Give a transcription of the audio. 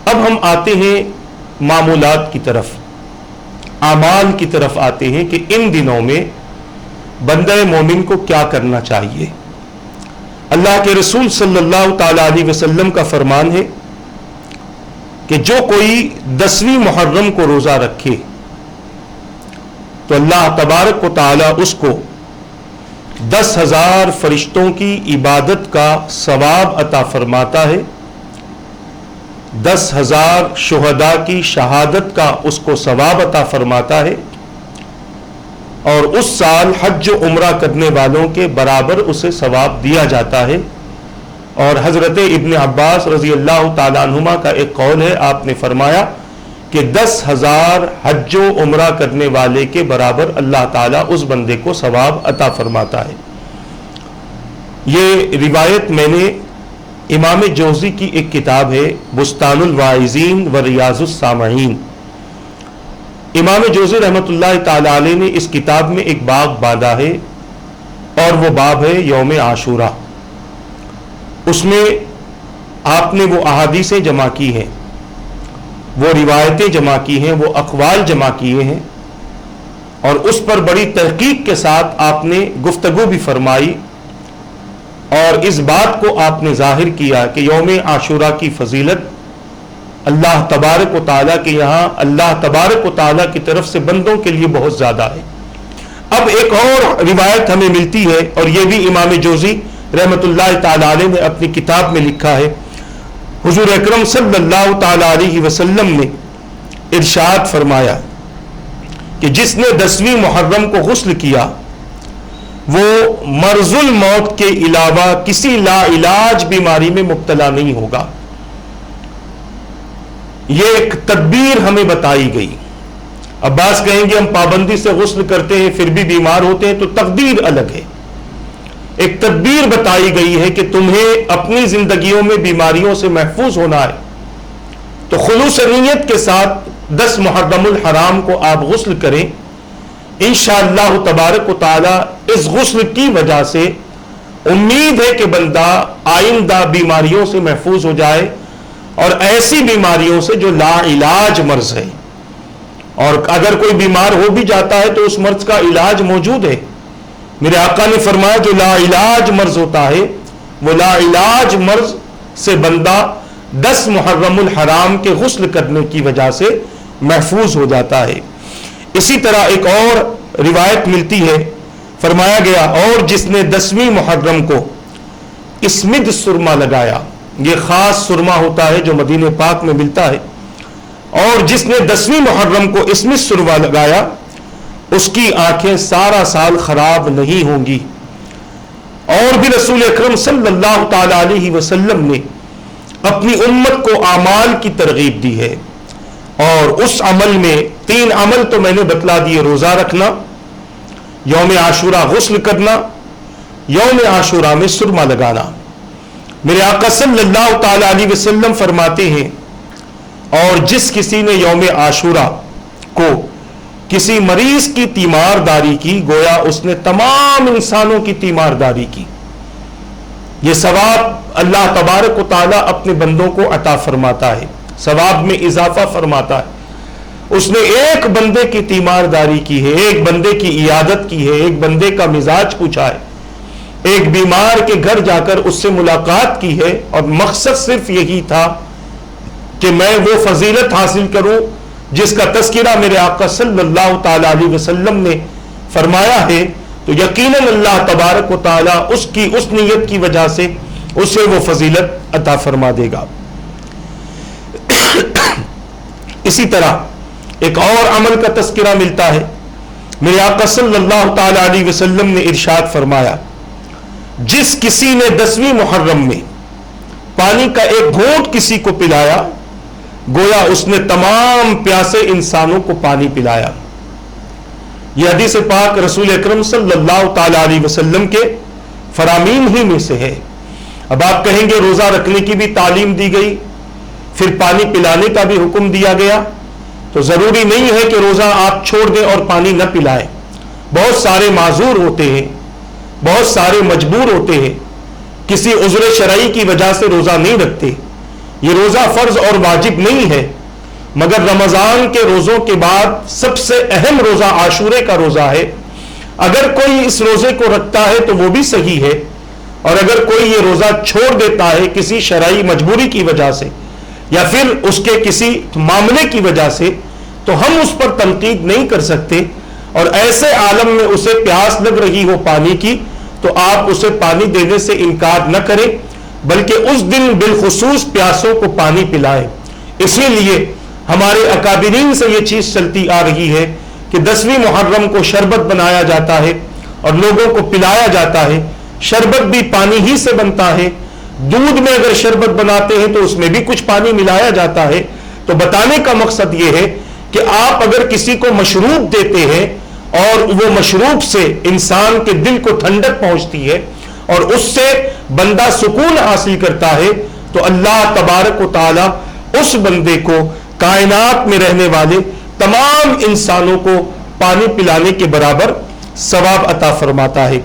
اب ہم آتے ہیں معمولات کی طرف، اعمال کی طرف آتے ہیں کہ ان دنوں میں بندہ مومن کو کیا کرنا چاہیے۔ اللہ کے رسول صلی اللہ تعالی علیہ وسلم کا فرمان ہے کہ جو کوئی 10ویں محرم کو روزہ رکھے تو اللہ تبارک و تعالی اس کو 10,000 فرشتوں کی عبادت کا ثواب عطا فرماتا ہے، 10,000 شہداء کی شہادت کا اس کو ثواب عطا فرماتا ہے، اور اس سال حج و عمرہ کرنے والوں کے برابر اسے ثواب دیا جاتا ہے۔ اور حضرت ابن عباس رضی اللہ تعالیٰ عنہما کا ایک قول ہے، آپ نے فرمایا کہ 10,000 حج و عمرہ کرنے والے کے برابر اللہ تعالیٰ اس بندے کو ثواب عطا فرماتا ہے۔ یہ روایت میں نے امام جوزی کی ایک کتاب ہے بستان الواعظین و ریاض السامعین، امام جوزی رحمۃ اللہ تعالی علیہ نے اس کتاب میں ایک باب باندھا ہے، اور وہ باب ہے یوم عاشورہ۔ اس میں آپ نے وہ احادیثیں جمع کی ہیں، وہ روایتیں جمع کی ہیں، وہ اقوال جمع کیے ہیں، اور اس پر بڑی تحقیق کے ساتھ آپ نے گفتگو بھی فرمائی، اور اس بات کو آپ نے ظاہر کیا کہ یوم عاشورہ کی فضیلت اللہ تبارک و تعالیٰ کے یہاں، اللہ تبارک و تعالیٰ کی طرف سے بندوں کے لیے بہت زیادہ ہے۔ اب ایک اور روایت ہمیں ملتی ہے، اور یہ بھی امام جوزی رحمۃ اللہ تعالی علیہ نے اپنی کتاب میں لکھا ہے۔ حضور اکرم صلی اللہ تعالی علیہ وسلم نے ارشاد فرمایا کہ جس نے 10ویں محرم کو غسل کیا وہ مرض الموت کے علاوہ کسی لا علاج بیماری میں مبتلا نہیں ہوگا۔ یہ ایک تدبیر ہمیں بتائی گئی۔ اب بعض کہیں گے ہم پابندی سے غسل کرتے ہیں پھر بھی بیمار ہوتے ہیں، تو تقدیر الگ ہے۔ ایک تدبیر بتائی گئی ہے کہ تمہیں اپنی زندگیوں میں بیماریوں سے محفوظ ہونا ہے، تو خلوص نیت کے ساتھ 10 محرم الحرام کو آپ غسل کریں، انشاءاللہ تبارک و تعالی اس غسل کی وجہ سے امید ہے کہ بندہ آئندہ بیماریوں سے محفوظ ہو جائے، اور ایسی بیماریوں سے جو لا علاج مرض ہے، اور اگر کوئی بیمار ہو بھی جاتا ہے تو اس مرض کا علاج موجود ہے۔ میرے آقا نے فرمایا جو لا علاج مرض ہوتا ہے وہ لا علاج مرض سے بندہ 10 محرم الحرام کے غسل کرنے کی وجہ سے محفوظ ہو جاتا ہے۔ اسی طرح ایک اور روایت ملتی ہے، فرمایا گیا اور جس نے 10ویں محرم کو اسمد سرما لگایا، یہ خاص سرما ہوتا ہے جو مدینہ پاک میں ملتا ہے، اور جس نے 10ویں محرم کو اسمد سرما لگایا اس کی آنکھیں سارا سال خراب نہیں ہوں گی۔ اور بھی رسول اکرم صلی اللہ تعالی علیہ وسلم نے اپنی امت کو اعمال کی ترغیب دی ہے، اور اس عمل میں 3 عمل تو میں نے بتلا دیے، روزہ رکھنا، یوم عاشورہ غسل کرنا، یوم عاشورہ میں سرما لگانا۔ میرے آقا صلی اللہ تعالی علیہ وسلم فرماتے ہیں اور جس کسی نے یوم عاشورہ کو کسی مریض کی تیمارداری کی گویا اس نے تمام انسانوں کی تیمارداری کی۔ یہ ثواب اللہ تبارک و تعالی اپنے بندوں کو عطا فرماتا ہے، ثواب میں اضافہ فرماتا ہے۔ اس نے ایک بندے کی تیمارداری کی ہے، ایک بندے کی عیادت کی ہے، ایک بندے کا مزاج پوچھا ہے، ایک بیمار کے گھر جا کر اس سے ملاقات کی ہے، اور مقصد صرف یہی تھا کہ میں وہ فضیلت حاصل کروں جس کا تذکرہ میرے آقا صلی اللہ تعالی علیہ وسلم نے فرمایا ہے، تو یقیناً اللہ تبارک و تعالی اس کی اس نیت کی وجہ سے اسے وہ فضیلت عطا فرما دے گا۔ اسی طرح ایک اور عمل کا تذکرہ ملتا ہے، میرے آقا صلی اللہ تعالی علیہ وسلم نے ارشاد فرمایا جس کسی نے 10ویں محرم میں پانی کا ایک گھونٹ کسی کو پلایا گویا اس نے تمام پیاسے انسانوں کو پانی پلایا۔ یہ حدیث پاک رسول اکرم صلی اللہ تعالی علیہ وسلم کے فرامین ہی میں سے ہے۔ اب آپ کہیں گے روزہ رکھنے کی بھی تعلیم دی گئی، پھر پانی پلانے کا بھی حکم دیا گیا، تو ضروری نہیں ہے کہ روزہ آپ چھوڑ دیں اور پانی نہ پلائیں۔ بہت سارے معذور ہوتے ہیں، بہت سارے مجبور ہوتے ہیں، کسی عذر شرعی کی وجہ سے روزہ نہیں رکھتے، یہ روزہ فرض اور واجب نہیں ہے، مگر رمضان کے روزوں کے بعد سب سے اہم روزہ عاشورے کا روزہ ہے۔ اگر کوئی اس روزے کو رکھتا ہے تو وہ بھی صحیح ہے، اور اگر کوئی یہ روزہ چھوڑ دیتا ہے کسی شرعی مجبوری کی وجہ سے یا پھر اس کے کسی معاملے کی وجہ سے، تو ہم اس پر تنقید نہیں کر سکتے، اور ایسے عالم میں اسے پیاس لگ رہی ہو پانی کی تو آپ اسے پانی دینے سے انکار نہ کریں، بلکہ اس دن بالخصوص پیاسوں کو پانی پلائیں۔ اسی لیے ہمارے اکابرین سے یہ چیز چلتی آ رہی ہے کہ 10ویں محرم کو شربت بنایا جاتا ہے اور لوگوں کو پلایا جاتا ہے۔ شربت بھی پانی ہی سے بنتا ہے، دودھ میں اگر شربت بناتے ہیں تو اس میں بھی کچھ پانی ملایا جاتا ہے۔ تو بتانے کا مقصد یہ ہے کہ آپ اگر کسی کو مشروب دیتے ہیں اور وہ مشروب سے انسان کے دل کو ٹھنڈک پہنچتی ہے اور اس سے بندہ سکون حاصل کرتا ہے، تو اللہ تبارک و تعالی اس بندے کو کائنات میں رہنے والے تمام انسانوں کو پانی پلانے کے برابر ثواب عطا فرماتا ہے۔